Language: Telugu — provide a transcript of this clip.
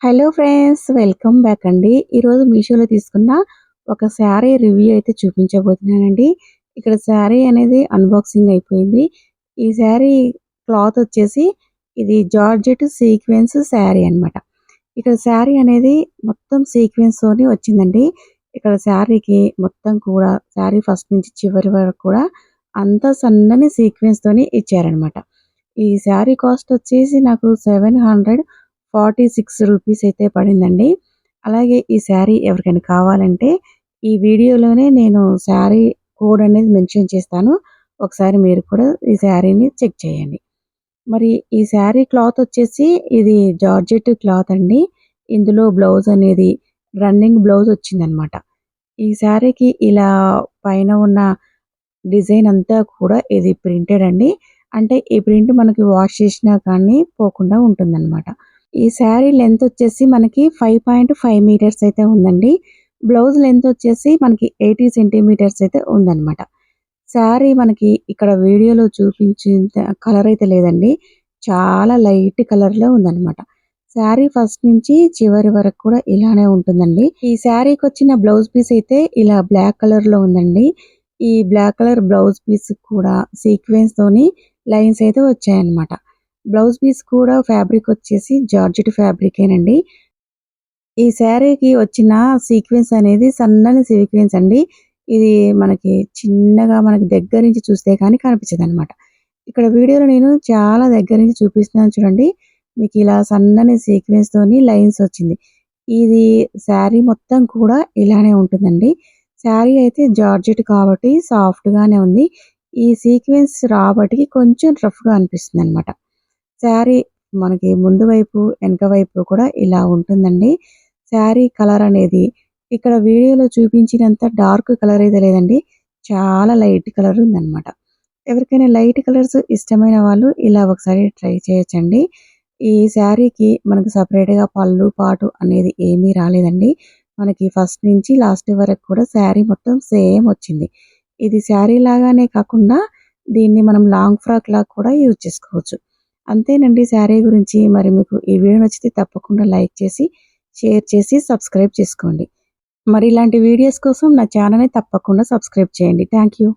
హలో ఫ్రెండ్స్, వెల్కమ్ బ్యాక్ అండి. ఈరోజు మీషోలో తీసుకున్న ఒక శారీ రివ్యూ అయితే చూపించబోతున్నానండి. ఇక్కడ శారీ అనేది అన్బాక్సింగ్ అయిపోయింది. ఈ శారీ క్లాత్ వచ్చేసి ఇది జార్జెట్ సీక్వెన్స్ శారీ అన్నమాట. ఇక్కడ శారీ అనేది మొత్తం సీక్వెన్స్‌తోని వచ్చిందండి. ఇక్కడ శారీకి మొత్తం కూడా శారీ ఫస్ట్ నుంచి చివరి వరకు కూడా అంతా సన్నని సీక్వెన్స్‌తోని ఇచ్చారన్నమాట. ఈ శారీ కాస్ట్ వచ్చేసి నాకు 746 రూపీస్ అయితే పడిందండి. అలాగే ఈ శారీ ఎవరికైనా కావాలంటే ఈ వీడియోలోనే నేను శారీ కోడ్ అనేది మెన్షన్ చేస్తాను. ఒకసారి మీరు కూడా ఈ శారీని చెక్ చేయండి. మరి ఈ శారీ క్లాత్ వచ్చేసి ఇది జార్జెట్ క్లాత్ అండి. ఇందులో బ్లౌజ్ అనేది రన్నింగ్ బ్లౌజ్ వచ్చిందనమాట. ఈ శారీకి ఇలా పైన ఉన్న డిజైన్ అంతా కూడా ఇది ప్రింటెడ్ అండి. అంటే ఈ ప్రింట్ మనకి వాష్ చేసినా కానీ పోకుండా ఉంటుందన్నమాట. ఈ శారీ లెంత్ వచ్చేసి మనకి 5.5 మీటర్స్ అయితే ఉందండి. బ్లౌజ్ లెంత్ వచ్చేసి మనకి 80 సెంటీమీటర్స్ అయితే ఉందన్నమాట. శారీ మనకి ఇక్కడ వీడియోలో చూపించేంత కలర్ అయితే లేదండి. చాలా లైట్ కలర్‌లో ఉందన్నమాట. శారీ ఫస్ట్ నుంచి చివరి వరకు కూడా ఇలానే ఉంటుందండి. ఈ శారీకొచ్చిన బ్లౌజ్ పీస్ అయితే ఇలా బ్లాక్ కలర్‌లో ఉందండి. ఈ బ్లాక్ కలర్ బ్లౌజ్ పీస్ కూడా సీక్వెన్స్‌తోని లైన్స్ అయితే వచ్చాయన్నమాట. బ్లౌజ్ పీస్ కూడా ఫ్యాబ్రిక్ వచ్చేసి జార్జెట్ ఫ్యాబ్రికేనండి. ఈ శారీకి వచ్చిన సీక్వెన్స్ అనేది సన్నని సీక్వెన్స్ అండి. ఇది మనకి చిన్నగా మనకి దగ్గర నుంచి చూస్తే కానీ కనిపించదనమాట. ఇక్కడ వీడియోలో నేను చాలా దగ్గర నుంచి చూపిస్తున్నాను చూడండి. మీకు ఇలా సన్నని సీక్వెన్స్‌తోని లైన్స్ వచ్చింది. ఇది శారీ మొత్తం కూడా ఇలానే ఉంటుందండి. శారీ అయితే జార్జెట్ కాబట్టి సాఫ్ట్‌గానే ఉంది. ఈ సీక్వెన్స్ రాబటికి కొంచెం రఫ్‌గా అనిపిస్తుందనమాట. శారీ మనకి ముందు వైపు, వెనక వైపు కూడా ఇలా ఉంటుందండి. శారీ కలర్ అనేది ఇక్కడ వీడియోలో చూపించినంత డార్క్ కలర్ అయితే లేదండి. చాలా లైట్ కలర్ ఉందనమాట. ఎవరికైనా లైట్ కలర్స్ ఇష్టమైన వాళ్ళు ఇలా ఒకసారి ట్రై చేయొచ్చండి. ఈ శారీకి మనకు సెపరేట్‌గా పళ్ళు, పాటు అనేది ఏమీ రాలేదండి. మనకి ఫస్ట్ నుంచి లాస్ట్ వరకు కూడా శారీ మొత్తం సేమ్ వచ్చింది. ఇది శారీ లాగానే కాకుండా దీన్ని మనం లాంగ్ ఫ్రాక్ లాగా కూడా యూజ్ చేసుకోవచ్చు. అంతేనండి శారీ గురించి. మరి మీకు ఈ వీడియో నచ్చితే తప్పకుండా లైక్ చేసి, షేర్ చేసి, సబ్స్క్రైబ్ చేసుకోండి. మరి ఇలాంటి వీడియోస్ కోసం నా ఛానల్‌ని తప్పకుండా సబ్స్క్రైబ్ చేయండి. Thank you.